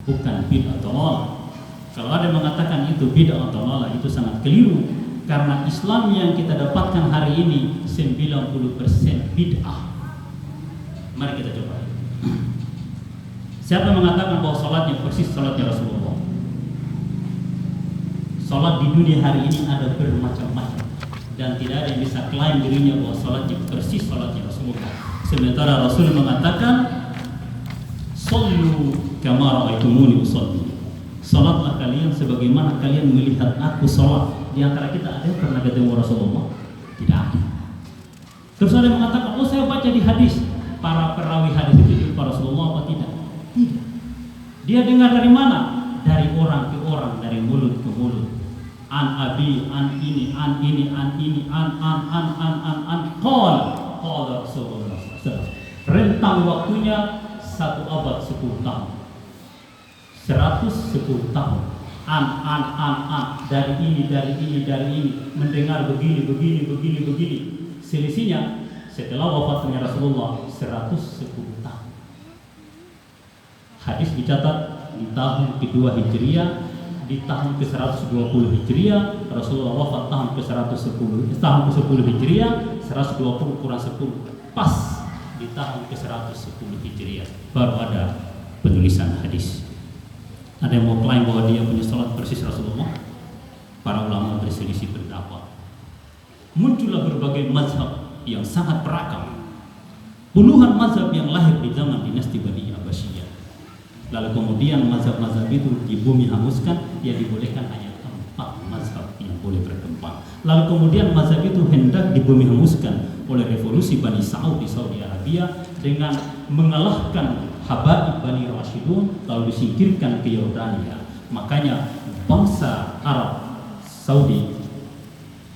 bukan bid'ah dalalah. Kalau ada yang mengatakan itu bid'ah dalalah, itu sangat keliru, karena Islam yang kita dapatkan hari ini 90% bid'ah. Mari kita coba. Siapa yang mengatakan bahwa salatnya persis salatnya Rasulullah? Salat di dunia hari ini ada bermacam-macam, dan tidak ada yang bisa klaim dirinya bahwa salatnya persis salatnya Rasulullah. Sementara Rasul mengatakan, "Shallu kama ra'aitumuni usolli." Salatlah kalian sebagaimana kalian melihat aku salat. Di antara kita ada yang pernah ketemu Rasulullah? Tidak ada. Terus ada yang mengatakan, "Oh, saya baca di hadis." Para perawi hadis itu jumpa Rasulullah apa tidak? Tidak. Dia dengar dari mana? Dari orang ke orang, dari mulut ke mulut. An abi, an ini, an ini, an ini, an qala Rasulullah SAW. Rentang waktunya 1 abad 10 tahun, 110 tahun. An dari ini, mendengar begini. Selisihnya setelah wafatnya Rasulullah 110 tahun. Hadis dicatat di tahun kedua Hijriah, di tahun ke-120 Hijriah, Rasulullah wafat tahun ke-110, tahun ke-10 Hijriah, 120 kurang 10, pas di tahun ke-110 Hijriah baru ada penulisan hadis. Ada yang mau klaim bahwa dia punya salat persis Rasulullah? Para ulama berselisih pendapat. Muncullah berbagai mazhab yang sangat beragam. Puluhan mazhab yang lahir di zaman dinasti Bani Abbasiyah. Lalu kemudian mazhab-mazhab itu di bumi hanguskan, ya dibolehkan hanya 4 mazhab yang boleh berkembang. Lalu kemudian mazhab itu hendak di bumi hanguskan oleh revolusi Bani Saud di Saudi Arabia dengan mengalahkan Habaib Bani Rashidun, lalu disingkirkan ke Yordania. Makanya bangsa Arab Saudi,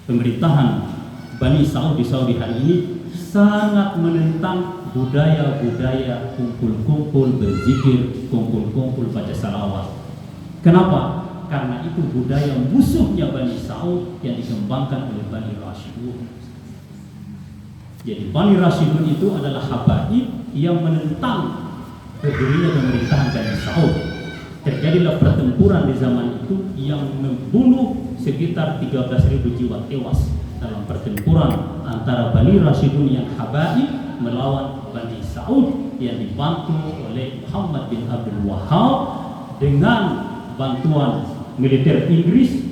pemerintahan Bani Saud di Saudi hari ini sangat menentang budaya-budaya kumpul-kumpul berzikir, kumpul-kumpul baca salawat. Kenapa? Karena itu budaya musuhnya Bani Saud yang dikembangkan oleh Bani Rashidun. Jadi Bani Rashidun itu adalah habaib yang menentang berdirinya pemerintahan Bani Saud. Terjadilah pertempuran di zaman itu yang membunuh sekitar 13.000 jiwa tewas dalam pertempuran antara Bani Rashidun yang habaib melawan Bani Saud yang dibantu oleh Muhammad bin Abdul Wahhab dengan bantuan militer Inggris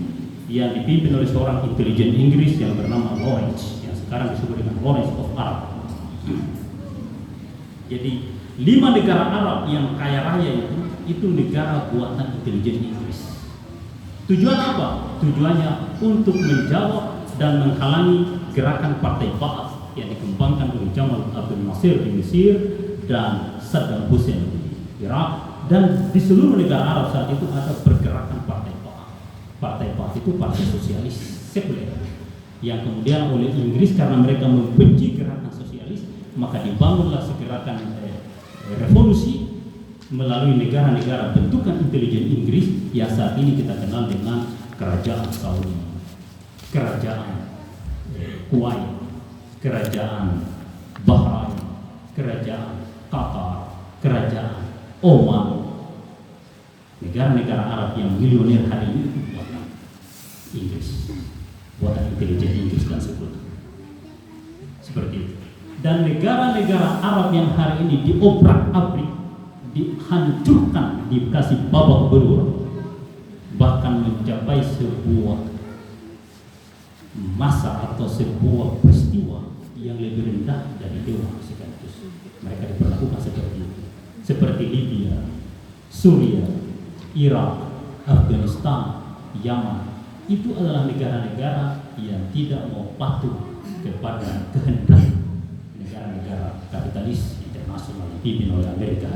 yang dipimpin oleh seorang intelijen Inggris yang bernama Lawrence, yang sekarang disebut dengan Lawrence of Arab. Jadi 5 negara Arab yang kaya raya itu negara buatan intelijen Inggris. Tujuan apa? Tujuannya untuk menjawab dan menghalangi gerakan Partai Ba'ath yang dikembangkan oleh Jamal Abdul Nasir di Mesir dan Saddam Hussein di Irak. Dan di seluruh negara Arab saat itu ada pergerakan Partai Ba'ath. Partai Ba'ath itu partai sosialis sekuler yang kemudian oleh Inggris karena mereka membenci gerakan sosialis, maka dibangunlah segerakan revolusi melalui negara-negara bentukan intelijen Inggris yang saat ini kita kenal dengan kerajaan Saudi, kerajaan Kuwait, kerajaan Bahrain, kerajaan Qatar, kerajaan Oman. Negara-negara Arab yang milioner hari ini itu buatan Inggris, buatan intelijen Inggris dan sekutu. Seperti itu. Dan negara-negara Arab yang hari ini diobrak-abrik, dihancurkan, dikasih babak belur, bahkan mencapai sebuah masa atau sebuah peristiwa yang lebih rendah dari dewa sekaligus. Mereka diperlakukan seperti itu, seperti Libya, Suriah, Irak, Afghanistan, Yaman. Itu adalah negara-negara yang tidak mau patuh kepada kehendak negara-negara kapitalis internasional dipimpin oleh Amerika.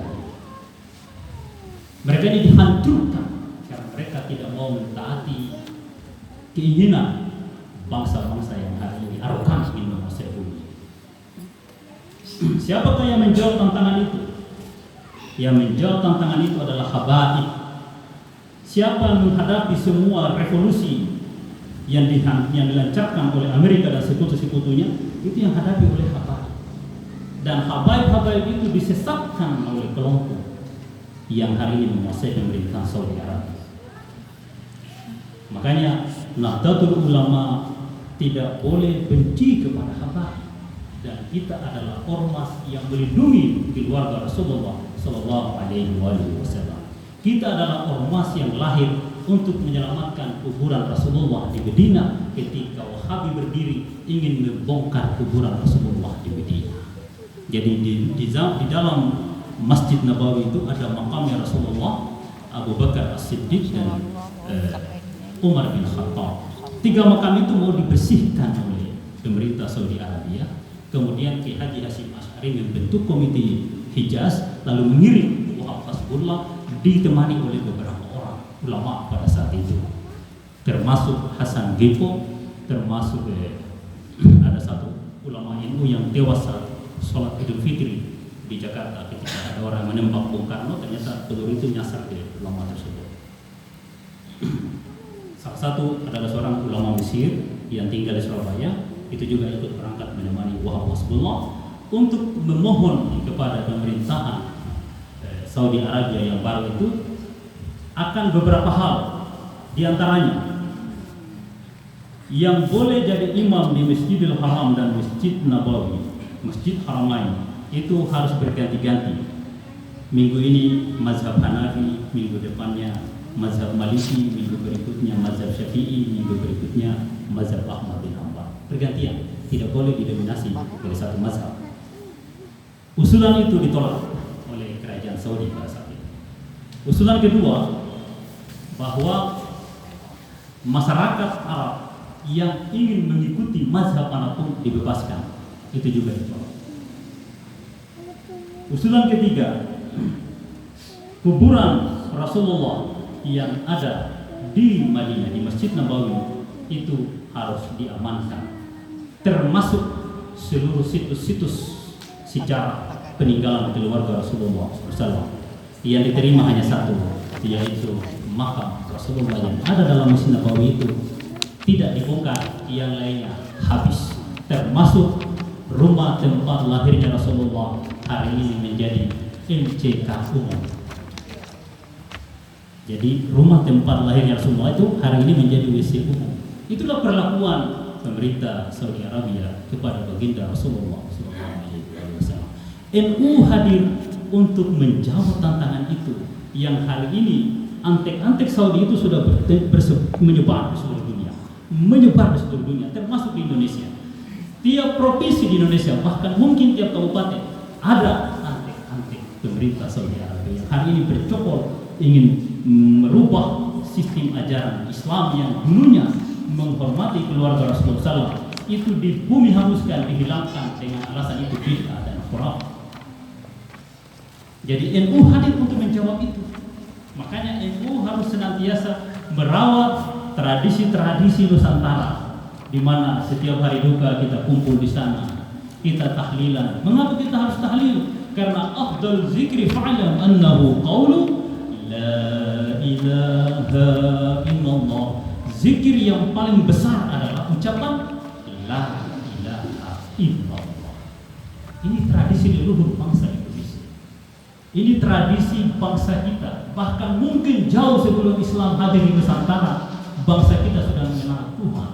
Mereka ini dihancurkan karena mereka tidak mau mentaati keinginan bangsa-bangsa yang hari ini arogan ingin menguasai bumi. Siapakah yang menjawab tantangan itu? Yang menjawab tantangan itu adalah habaib. Siapa yang menghadapi semua revolusi yang dilancarkan oleh Amerika dan sekutu-sekutunya, itu yang hadapi oleh habaib. Dan habaib-habaib itu disesatkan oleh kelompok yang hari ini menguasai pemerintahan Saudi Arabia. Makanya Nahdlatul Ulama tidak boleh benci kepada Habaib, dan kita adalah ormas yang melindungi keluarga Rasulullah Sallallahu Alaihi Wasallam. Kita adalah ormas yang lahir untuk menyelamatkan kuburan Rasulullah di Medina ketika Wahabi berdiri ingin membongkar kuburan Rasulullah di Medina. Jadi di dalam Masjid Nabawi itu ada makamnya Rasulullah, Abu Bakar As-Siddiq dan Umar bin Khattab. 3 makam itu mau dibersihkan oleh pemerintah Saudi Arabia. Kemudian Ki Haji Hasyim Asy'ari membentuk komite Hijaz, lalu mengirim Wahab Hasbullah ditemani oleh beberapa orang ulama pada saat itu, termasuk Hasan Gepo, termasuk ada satu ulama NU yang tewas saat sholat Idul Fitri di Jakarta ketika ada orang menembak Bung Karno, ternyata peluru itu nyasar ke ulama tersebut. Salah satu adalah seorang ulama Mesir yang tinggal di Surabaya, itu juga ikut berangkat menemani Wahab Hasbullah untuk memohon kepada pemerintahan Saudi Arabia yang baru itu akan beberapa hal, diantaranya yang boleh jadi imam di Masjidil Haram dan Masjid Nabawi, Masjid Haramain, itu harus berganti-ganti. Minggu ini mazhab Hanafi, minggu depannya mazhab Maliki, minggu berikutnya mazhab Syafi'i, minggu berikutnya mazhab Ahmad bin Hanbal. Bergantian, tidak boleh didominasi oleh satu mazhab. Usulan itu ditolak oleh kerajaan Saudi pada saat itu. Usulan kedua, bahwa masyarakat Arab yang ingin mengikuti mazhab manapun dibebaskan, itu juga ditolak. Usulan ketiga, kuburan Rasulullah yang ada di Madinah, di Masjid Nabawi, itu harus diamankan, termasuk seluruh situs-situs sejarah peninggalan keluarga Rasulullah SAW. Yang diterima hanya satu, yaitu makam Rasulullah yang ada dalam Masjid Nabawi itu tidak dibongkar, yang lainnya habis, termasuk rumah tempat lahirnya Rasulullah hari ini menjadi MCK umum. Jadi rumah tempat lahirnya Rasulullah itu hari ini menjadi WC umum. Itulah perlakuan pemerintah Saudi Arabia kepada baginda Rasulullah SAW. NU hadir untuk menjawab tantangan itu, yang hari ini antek-antek Saudi itu sudah menyebar di seluruh dunia, termasuk di Indonesia. Tiap provinsi di Indonesia, bahkan mungkin tiap kabupaten, ada antek-antek pemerintah Saudi Arabia yang hari ini bercokol ingin merubah sistem ajaran Islam yang dulunya menghormati keluarga Rasulullah SAW, itu di bumi hanguskan, dihilangkan dengan alasan itu bid'ah dan khurafat. Jadi NU hadir untuk menjawab itu. Makanya NU harus senantiasa merawat tradisi-tradisi Nusantara, di mana setiap hari duka kita kumpul di sana, kita tahlilan. Mengapa kita harus tahlil? Karena afdal zikri fa'lam annahu qawlu la ilaha illallah. Zikir yang paling besar adalah ucapan la ilaha illallah. Ini tradisi leluhur bangsa Indonesia. Ini tradisi bangsa kita. Bahkan mungkin jauh sebelum Islam hadir di Nusantara, bangsa kita sudah mengenal Tuhan.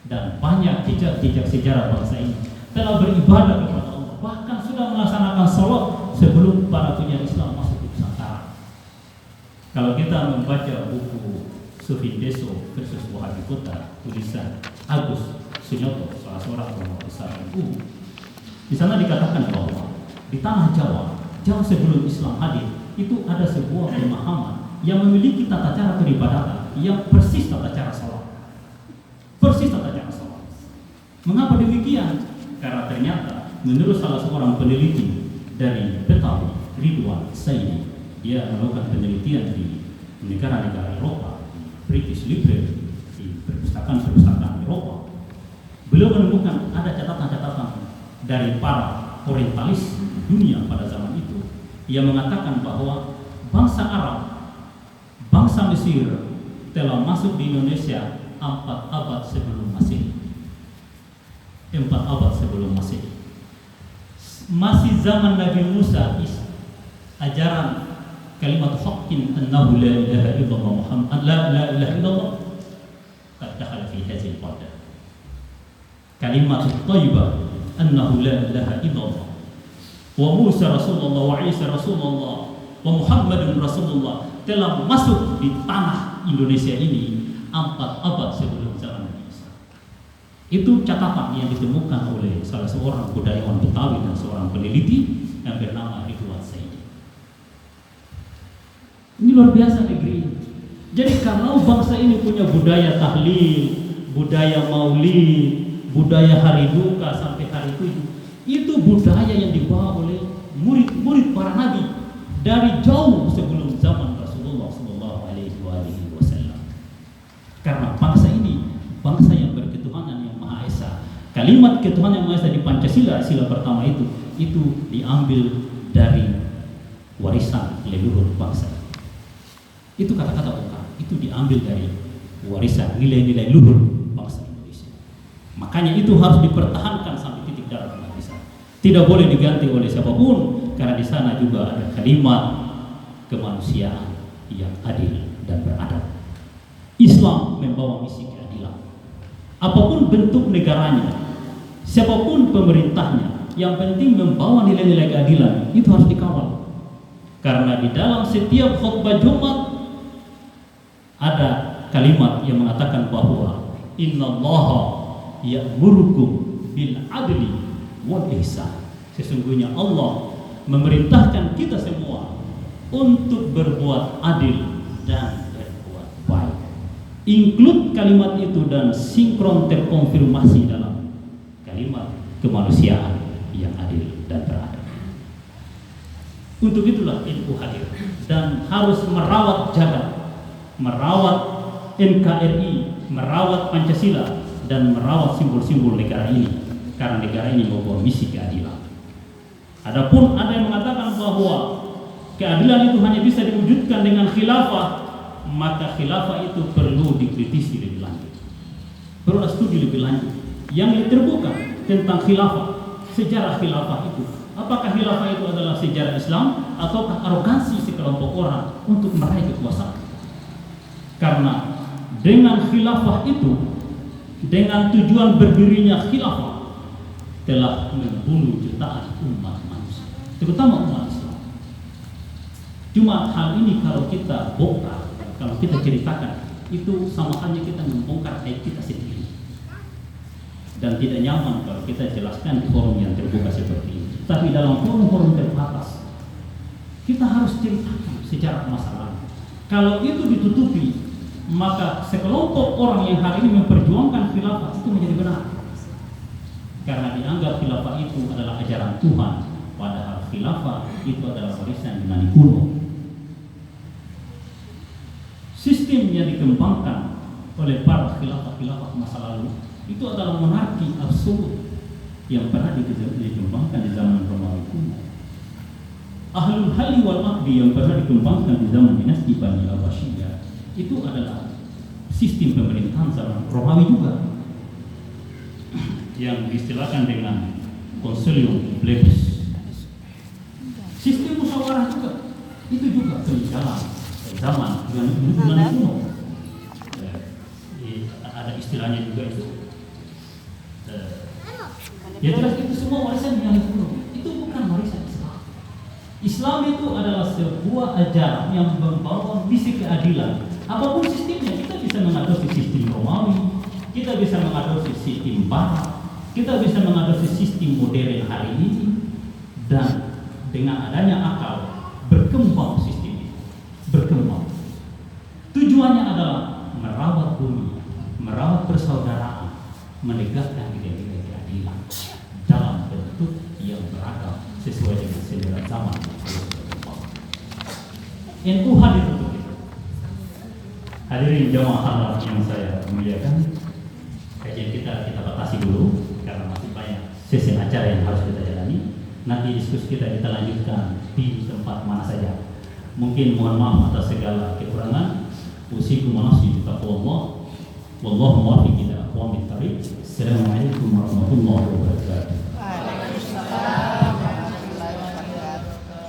Dan banyak jejak-jejak sejarah bangsa ini telah beribadah kepada Allah, bahkan sudah melaksanakan sholat sebelum para penyiar Islam masuk ke Nusantara. Kalau kita membaca buku Sufindeso versus Wahabi Kota, tulisan Agus Sunyoto, salah seorang ulama besar NU, di sana dikatakan bahwa di tanah Jawa, jauh sebelum Islam hadir, itu ada sebuah pemahaman yang memiliki tata cara peribadatan yang persis tata cara sholat. Persis tata cara sholat. Mengapa demikian? Karena ternyata menurut salah seorang peneliti dari Betawi, Ridwan Saidi, dia melakukan penelitian di negara-negara Eropa, di British Library, di perpustakaan Eropa. Beliau menemukan ada catatan-catatan dari para orientalis dunia pada zaman itu yang mengatakan bahwa bangsa Arab, bangsa Mesir telah masuk di Indonesia 4 abad sebelum Masehi. 4 abad sebelum Masehi. Masih zaman Nabi Musa, ajaran kalimat haqqin annahu la ilaha illallah Muhammad la ilaha illallah qad dakhala fi hadhihi al-qadah. Kalimat thayyibah annahu la ilaha illallah wa Musa Rasulullah wa Isa Rasulullah wa Muhammadun Rasulullah telah masuk di tanah Indonesia ini 4 abad sebelum zaman Nabi Isa. Itu catatan yang ditemukan oleh salah seorang budayawan Betawi dan seorang peneliti yang bernama Ridwan Saidi. Ini luar biasa negeri ini. Jadi kalau bangsa ini punya budaya tahlil, budaya maulid, budaya hari duka sampai hari tujuh, itu budaya yang dibawa oleh murid-murid para nabi dari jauh sebelum zaman Rasulullah Sallallahu Alaihi Wasallam. Karena bangsa ini bangsa yang berketuhanan yang Maha Esa. Kalimat ketuhanan yang Maha Esa di Pancasila, sila pertama itu diambil dari warisan leluhur bangsa. Itu kata-kata bukan, itu diambil dari warisan nilai-nilai luhur bangsa Indonesia. Makanya itu harus dipertahankan sampai titik darah penghabisan. Tidak boleh diganti oleh siapapun, karena di sana juga ada kalimat kemanusiaan yang adil dan beradab. Islam membawa misi keadilan. Apapun bentuk negaranya, siapapun pemerintahnya, yang penting membawa nilai-nilai keadilan, itu harus dikawal. Karena di dalam setiap khutbah Jumat ada kalimat yang mengatakan bahwa innallaha ya'murukum bil adli wal ihsan. Sesungguhnya Allah memerintahkan kita semua untuk berbuat adil dan berbuat baik. Include kalimat itu dan sinkron terkonfirmasi dalam kalimat kemanusiaan yang adil dan beradab. Untuk itulah NU hadir dan harus merawat jaga, merawat NKRI, merawat Pancasila, dan merawat simbol-simbol negara ini, karena negara ini membawa misi keadilan. Adapun ada yang mengatakan bahwa keadilan itu hanya bisa diwujudkan dengan khilafah, maka khilafah itu perlu dikritisi lebih lanjut, perlu studi lebih lanjut yang terbuka tentang khilafah, sejarah khilafah itu. Apakah khilafah itu adalah sejarah Islam ataukah arogansi sekelompok orang untuk meraih kekuasaan? Karena dengan khilafah itu, dengan tujuan berdirinya khilafah, telah membunuh jutaan umat manusia, terutama umat Islam. Cuma hal ini kalau kita bongkar, kalau kita ceritakan, itu sama halnya kita membongkar aib kita sendiri. Dan tidak nyaman kalau kita jelaskan di forum yang terbuka seperti ini. Tapi dalam forum-forum terbatas, kita harus ceritakan sejarah masa lalu. Kalau itu ditutupi, maka sekelompok orang yang hari ini memperjuangkan khilafah itu menjadi benar. Karena dianggap khilafah itu adalah ajaran Tuhan, padahal khilafah itu adalah warisan Yunani kuno. Sistem yang dikembangkan oleh para khilafah-khilafah masa lalu itu adalah monarki absolut yang pernah dikembangkan di zaman Romawi kuno. Ahlul Halli wal Aqdi yang pernah dikembangkan di zaman dinasti Bani Abbasiyah itu adalah sistem pemerintahan zaman Romawi juga, yang diistilahkan dengan Consilium Plebis. Sistem musyawarah juga, itu juga peninggalan zaman Yunani kuno. Ada istilahnya juga itu. Ya jelas itu semua warisan Yunani kuno. Itu bukan warisan Islam. Islam itu adalah sebuah ajaran yang membawa misi keadilan. Apapun sistemnya, kita bisa mengadopsi sistem Romawi, kita bisa mengadopsi sistem Barat, kita bisa mengadopsi sistem modern hari ini, dan dengan adanya akal berkembang sistem itu, berkembang. Tujuannya adalah merawat bumi, merawat persaudaraan, menegakkan nilai-nilai keadilan dalam bentuk yang beragam sesuai dengan selera zaman. NU hadir untuk itu. Hadirin jamaah Allah yang saya muliakan, kajian kita batasi dulu karena masih banyak sesi acara yang harus kita jalani. Nanti diskusi kita lanjutkan di tempat mana saja. Mungkin mohon maaf atas segala kekurangan. Usikum wa nafsi bitaqwallah. Wallahu muwaffiq ila aqwamit thariq. Assalamualaikum warahmatullahi wabarakatuh.